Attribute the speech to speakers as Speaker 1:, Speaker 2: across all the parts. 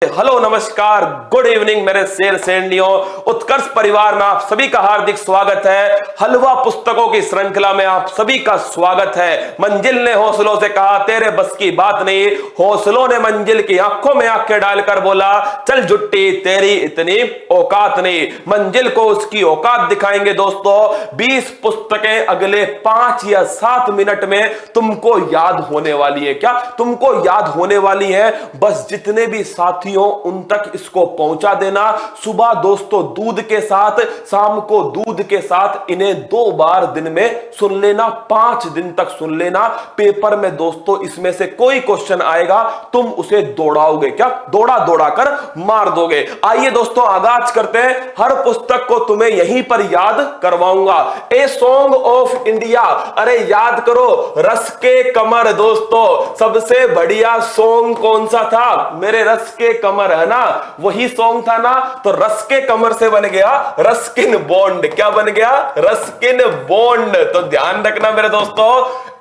Speaker 1: Hello नमस्कार good evening मेरे शेर शेरनियों। उत्कर्ष परिवार में आप सभी का हार्दिक स्वागत है। हलवा पुस्तकों की श्रृंखला में आप सभी का स्वागत है। मंजिल ने हौसलों से कहा तेरे बस की बात नहीं, हौसलों ने मंजिल की आंखों में आंखें डालकर बोला चल जुट्टी तेरी इतनी औकात नहीं। मंजिल को उसकी औकात दिखाएंगे दोस्तों। 20 पुस्तकें अगले 5 या 7 मिनट में तुमको याद होने वाली है। क्या तुमको याद होने वाली है? बस जितने भी साथियों उन तक इसको पहुंचा देना। सुबह दोस्तों दूध के साथ, शाम को दूध के साथ, इन्हें 2 बार दिन में सुन लेना, 5 दिन तक सुन लेना। पेपर में दोस्तों इसमें से कोई क्वेश्चन आएगा तुम उसे दौड़ाओगे, क्या दौड़ा दौड़ा कर मार दोगे। आइए दोस्तों आगाज करते हैं। हर पुस्तक को तुम्हें यहीं पर याद करवाऊंगा। ए सॉन्ग ऑफ इंडिया, अरे याद करो रस के कमर। दोस्तों सबसे बढ़िया सॉन्ग कौन सा था? मेरे रस के कमर, है ना, वही सॉन्ग था ना। तो रस के कमर से बन गया रस्किन बॉन्ड। क्या बन गया? Ruskin bond. तो ध्यान रखना मेरे दोस्तों,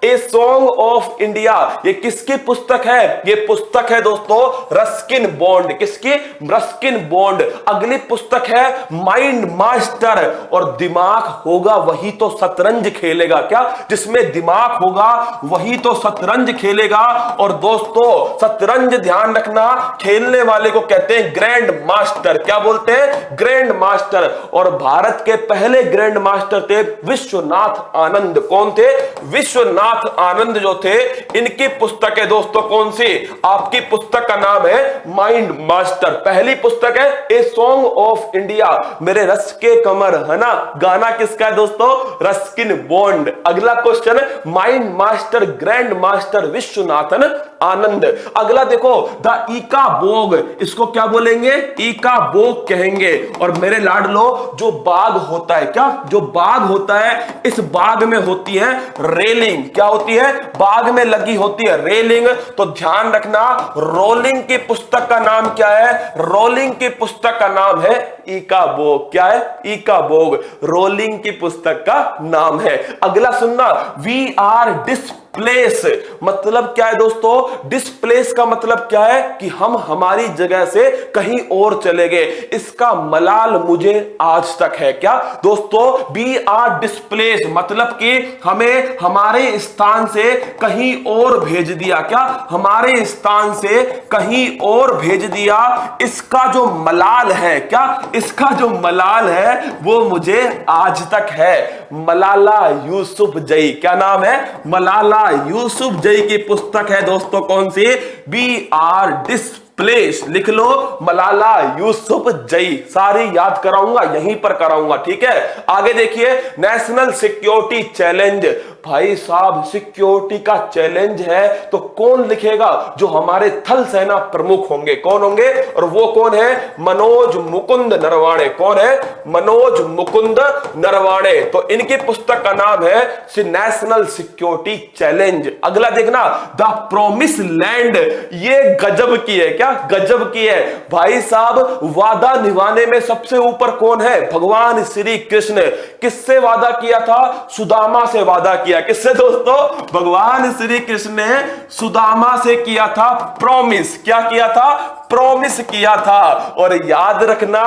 Speaker 1: ए सॉन्ग ऑफ इंडिया ये किसकी पुस्तक है? ये पुस्तक है दोस्तों रस्किन बॉन्ड। किसकी? Ruskin bond. अगली पुस्तक है माइंड मास्टर। और दिमाग होगा वही तो शतरंज खेलेगा। क्या? जिसमें दिमाग होगा वही तो शतरंज खेलेगा। और दोस्तों शतरंज ध्यान रखना, खेलने वाले को कहते हैं ग्रैंड मास्टर। क्या बोलते हैं? Grand master. और भारत के पहले ग्रैंड मास्टर थे विश्वनाथ आनंद। कौन थे? विश्वनाथ आनंद जो थे। इनकी पुस्तक है दोस्तों कौन सी? आपकी पुस्तक का नाम है माइंड मास्टर। पहली पुस्तक है ए सॉन्ग ऑफ इंडिया, मेरे रस के कमर, है ना। गाना किसका है दोस्तों? Ruskin Bond. अगला question mind master grandmaster Viswanathan Anand. अगला देखो द ईका बोग, इसको क्या बोलेंगे? ईका बोग कहेंगे। और मेरे लाडलो जो बाग होता है, क्या जो बाग होता है, इस बाग में होती है रेलिंग। क्या होती है? बाग में लगी होती है रेलिंग। तो ध्यान रखना रोलिंग की पुस्तक का नाम क्या है? रोलिंग की पुस्तक का नाम है ईका बोग। क्या है? ईका बोग रोलिंग की पुस्तक का नाम है। अगला सुनना, वी आर डिस्प्लेस मतलब क्या है दोस्तों? डिस्प्लेस का मतलब क्या है? कि हम हमारी जगह से कहीं और चले गए। इसका मलाल मुझे आज तक है। क्या दोस्तों? बी आर डिस्प्लेस मतलब कि हमें हमारे स्थान से कहीं और भेज दिया। क्या? हमारे स्थान से कहीं और भेज दिया। इसका जो मलाल है, क्या इसका जो मलाल है वो मुझे आज तक है। मलाला यूसुफजई। क्या नाम है? मलाला यूसुफजई की पुस्तक है दोस्तों कौन सी? B are displace. लिख लो मलाला यूसुफजई। सारी याद कराऊंगा, यहीं पर कराऊंगा, ठीक है। आगे देखिए नेशनल सिक्योरिटी चैलेंज। भाई साहब सिक्योरिटी का चैलेंज है तो कौन लिखेगा? जो हमारे थल सेना प्रमुख होंगे। कौन होंगे? और वो कौन है? मनोज मुकुंद नरवाणे। कौन है? मनोज मुकुंद नरवाणे। तो इनकी पुस्तक का नाम है नेशनल सिक्योरिटी चैलेंज। अगला देखना द प्रोमिस लैंड। ये गजब की है। क्या गजब की है? भाई साहब वादा निभाने में सबसे ऊपर कौन है? भगवान श्री कृष्ण। किससे वादा किया था? सुदामा से वादा किया। किससे दोस्तों? भगवान श्री कृष्ण ने सुदामा से किया था प्रॉमिस। क्या किया था? प्रॉमिस किया था। और याद रखना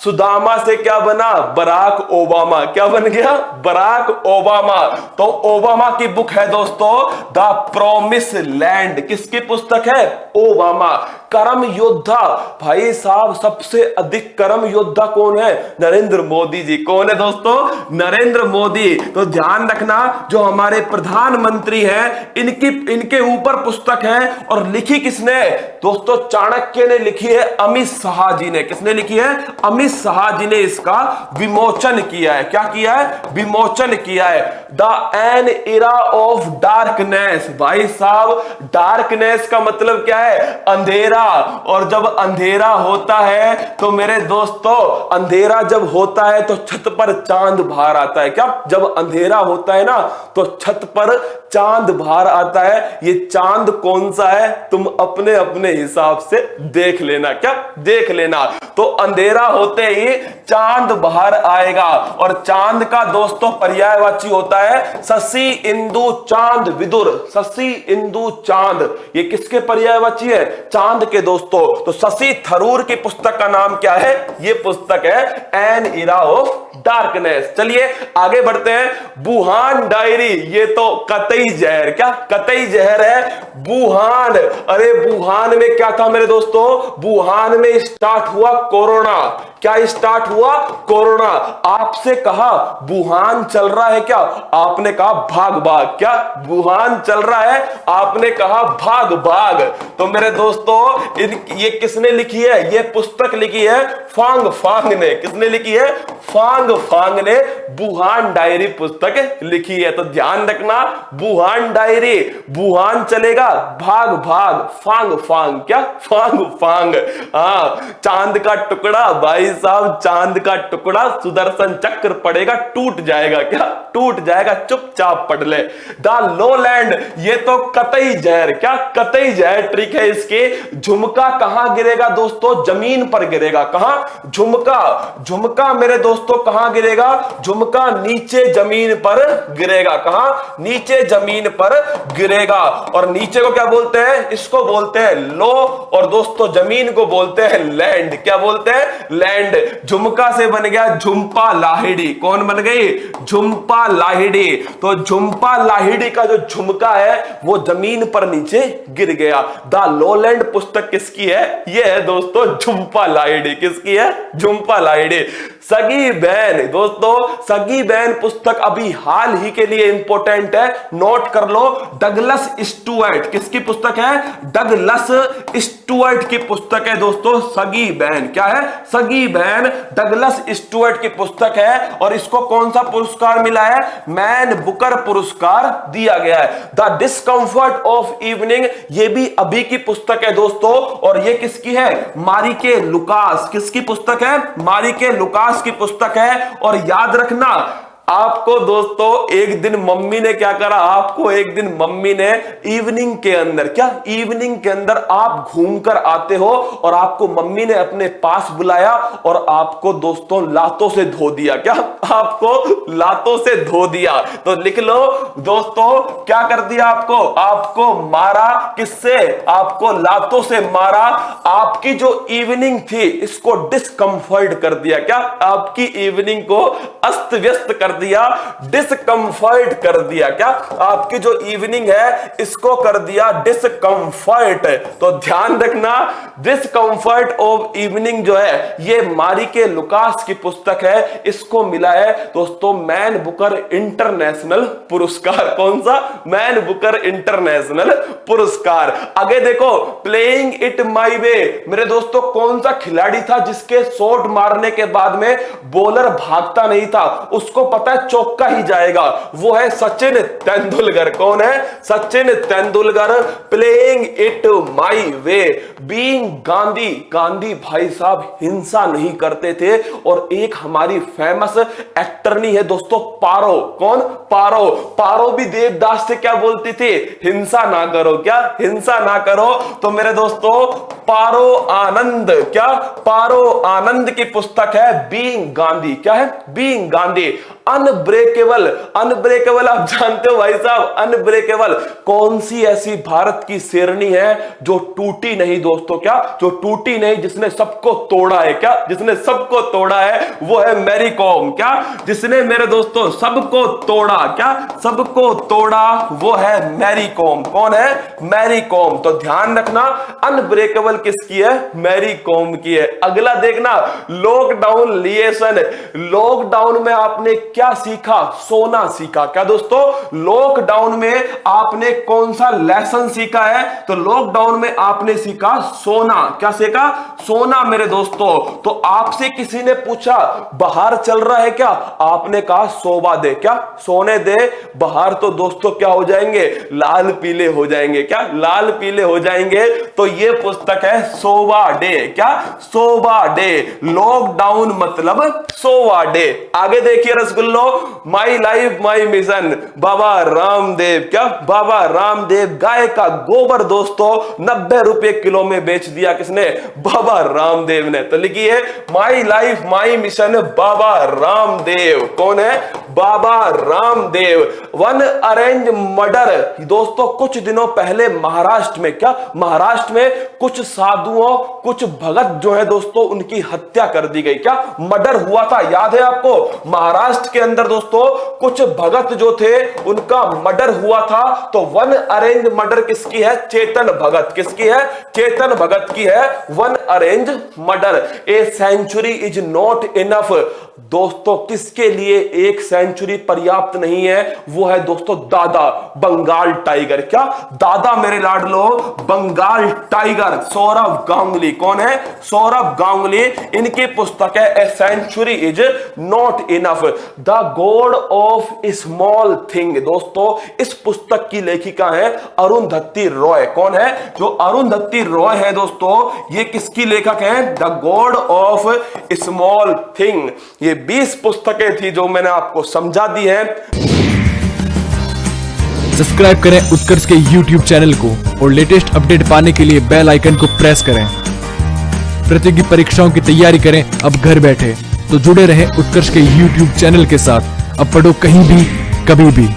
Speaker 1: सुदामा से क्या बना? Barack Obama. क्या बन गया? Barack Obama. तो ओबामा की बुक है दोस्तों द प्रॉमिस लैंड। किसकी पुस्तक है? ओबामा। कर्म योद्धा, भाई साहब सबसे अधिक कर्म योद्धा कौन है? नरेंद्र मोदी जी। कौन है दोस्तों? नरेंद्र मोदी। तो ध्यान रखना जो हमारे प्रधानमंत्री हैं इनके ऊपर पुस्तक है। और लिखी किसने? दोस्तों चाणक्य ने लिखी है, अमित शाह जी ने। किसने लिखी है? अमित शाह जी ने इसका विमोचन किया है। क्या किया है? विमोचन किया है। The an era of darkness. भाई साहब डार्कनेस का मतलब क्या है? अंधेरा। और जब अंधेरा होता है तो मेरे दोस्तों अंधेरा जब होता है तो छत पर चांद बाहर आता है। क्या? जब अंधेरा होता है ना तो छत पर चांद बाहर आता है। ये चांद कौन सा है तुम अपने अपने हिसाब से देख लेना, क्या देख लेना। तो अंधेरा होते ही चांद बाहर आएगा और चांद का दोस्तों पर्यायवाची होता है शशि इंदु चांद विदुर। शशि इंदु चांद ये किसके पर्यायवाची है? चांद के दोस्तों। तो शशि थरूर की पुस्तक का नाम क्या है? ये पुस्तक है एन इरा ऑफ डार्कनेस। चलिए आगे बढ़ते हैं। वुहान डायरी, ये तो कतई जहर, क्या कतई जहर है वुहान। अरे वुहान में क्या था मेरे दोस्तों? वुहान में स्टार्ट हुआ कोरोना। क्या स्टार्ट हुआ? कोरोना। आपसे कहा वुहान चल रहा है क्या? आपने कहा भाग भाग। क्या वुहान चल रहा है? आपने कहा भाग भाग। तो मेरे दोस्तों ये किसने लिखी है? ये पुस्तक लिखी है फांग फांग ने। किसने लिखी है? फांग फांग ने वुहान डायरी पुस्तक लिखी है। तो ध्यान रखना, वुहान डायरी, वुहान चलेगा भाग भाग, फांग फांग। क्या फांग फांग। हाँ, चांद का टुकड़ा भाई साहब, चांद का टुकड़ा सुदर्शन चक्र पड़ेगा टूट जाएगा। क्या टूट जाएगा? चुपचाप पढ़ ले। द लोलैंड, ये तो कतई जहर, क्या कतई जहर ट्रिक है इसकी। झुमका कहां गिरेगा दोस्तों? जमीन पर गिरेगा। कहां? झुमका, झुमका मेरे दोस्तों कहां गिरेगा? झुमका नीचे जमीन पर गिरेगा। कहां? नीचे जमीन पर गिरेगा। और नीचे को क्या बोलते हैं? इसको बोलते हैं लो, और दोस्तों जमीन को बोलते हैं लैंड। क्या बोलते हैं? लैंड। झुमका से बन गया झुंपा लाहिड़ी। कौन बन गई? झुंपा लाहिड़ी। तो झुंपा लाहिड़ी का जो झुमका है वो जमीन पर नीचे गिर गया। द लोलैंड पुस्तक किसकी है? ये है दोस्तों झुंपा लाहिड़ी। किसकी है? झुंपा लाहिड़ी। सगी बहन, दोस्तों सगी बहन पुस्तक अभी हाल ही के लिए इंपॉर्टेंट है, नोट कर लो। डगलस स्टुअर्ट, किसकी पुस्तक है? डगलस स्टुअर्ट की पुस्तक है दोस्तों सगी बहन। क्या है? सगी बहन डगलस स्टुअर्ट की पुस्तक है। और इसको कौन सा पुरस्कार मिला है? मैन बुकर पुरस्कार दिया गया है। द डिस्कंफर्ट ऑफ इवनिंग, ये भी अभी की पुस्तक है दोस्तों। और ये किसकी है? मारिके लुकास। किसकी पुस्तक है? मारिके लुकास की पुस्तक है। और याद रखना, आपको दोस्तों एक दिन मम्मी ने क्या करा? आपको एक दिन मम्मी ने इवनिंग के अंदर, क्या इवनिंग के अंदर आप घूमकर आते हो और आपको मम्मी ने अपने पास बुलाया और आपको दोस्तों लातों से धो दिया। क्या? आपको लातों से धो दिया। तो लिख लो दोस्तों, क्या कर दिया आपको? आपको मारा। किससे? आपको लातों से मारा। आपकी जो इवनिंग थी इसको डिस्कंफर्ट कर दिया। क्या? आपकी इवनिंग को अस्त व्यस्त कर दिया, डिस्कंफर्ट कर दिया। क्या? आपकी जो इवनिंग है इसको कर दिया डिस्कंफर्ट। तो ध्यान रखना, डिस्कंफर्ट ऑफ इवनिंग जो है ये मारिके लुकास की पुस्तक है। इसको मिला है दोस्तों मैन बुकर इंटरनेशनल पुरस्कार। कौन सा? मैन बुकर इंटरनेशनल पुरस्कार। आगे देखो, प्लेइंग इट माई वे, मेरे दोस्तों कौन सा खिलाड़ी था जिसके शॉट मारने के बाद में बॉलर भागता नहीं था? उसको पता है चौका ही जाएगा। वो है सचिन तेंदुलकर। कौन है? Sachin Tendulkar. Playing it my way, being Gandhi, Gandhi भाई साहब हिंसा नहीं करते थे। और एक हमारी फेमस एक्टरनी है दोस्तों पारो। कौन? पारो। पारो भी देवदास से क्या बोलती थी? हिंसा ना करो। क्या? हिंसा ना करो। तो मेरे दोस्तों पारो आनंद, क्या पारो आनंद की पुस्तक है बीइंग गांधी। क्या है? बीइंग गांधी। अनब्रेकेबल, अनब्रेकेबल आप जानते हो भाई साहब, अनब्रेकेबल कौन सी ऐसी भारत की शेरनी है जो टूटी नहीं दोस्तों? क्या? जो टूटी नहीं, जिसने सबको तोड़ा है। क्या? जिसने सबको तोड़ा है वो है मैरी कॉम। क्या? जिसने मेरे दोस्तों सबको तोड़ा, क्या सबको तोड़ा, वो है मैरी कॉम। कौन है? मैरी कॉम। तो ध्यान रखना, अनब्रेकेबल किसकी है? मैरी कॉम की है। अगला देखना, लॉकडाउन लिएशन। लॉकडाउन में आपने क्या सीखा? सोना सीखा। क्या दोस्तों? लॉकडाउन में आपने कौन सा लेसन सीखा है? तो लॉकडाउन में आपने सीखा सोना। क्या सीखा? सोना मेरे दोस्तों। तो आपसे किसी ने पूछा बाहर चल रहा है क्या, आपने कहा सोबा दे, क्या सोने दे। बाहर तो दोस्तों क्या हो जाएंगे, लाल पीले हो जाएंगे, क्या लाल पीले हो जाएंगे। तो ये पुस्तक है सोबा डे, क्या सोबा डे, लॉकडाउन मतलब सोबा डे। आगे देखिए रसगुल्लो, my life my mission, Baba Ramdev, क्या बाबा रामदेव। गाय का गोबर दोस्तों 90 रुपए किलो में बेच दिया, किसने, बाबा रामदेव ने। तो लिखिए my life my mission Baba Ramdev. कौन है, Baba Ramdev. One arrange murder दोस्तों, कुछ दिनों पहले महाराष्ट्र में, क्या महाराष्ट्र में कुछ साधुओं, कुछ भगत जो है दोस्तों उनकी हत्या कर दी गई, क्या मर्डर हुआ था, याद है आपको। महाराष्ट्र के अंदर दोस्तों कुछ भगत जो थे उनका मर्डर हुआ था। तो वन अरेंज मर्डर किसकी है, चेतन भगत, किसकी है, चेतन भगत की है one arrange murder. A century is not enough दोस्तों, किसके लिए एक सेंचुरी पर्याप्त नहीं है, वो है दोस्तों दादा बंगाल टाइगर, क्या दादा मेरे लाडलो बंगाल टाइगर, सौरभ गांगुली। कौन है, सौरभ गांगुली। इनकी पुस्तक है a century is not enough, the god of small thing. दोस्तों इस पुस्तक की लेखिका है अरुंधति रॉय। कौन है, जो अरुंधति रॉय है दोस्तों, ये किसकी लेखक है, the god of small thing. ये 20 पुस्तकें थी जो मैंने आपको समझा दी है।
Speaker 2: सब्सक्राइब करें उत्कर्ष के YouTube चैनल को और लेटेस्ट अपडेट पाने के लिए बेल आइकन को प्रेस करें। प्रतियोगी परीक्षाओं की तैयारी करें अब घर बैठे। तो जुड़े रहें उत्कर्ष के YouTube चैनल के साथ। अब पढ़ो कहीं भी कभी भी।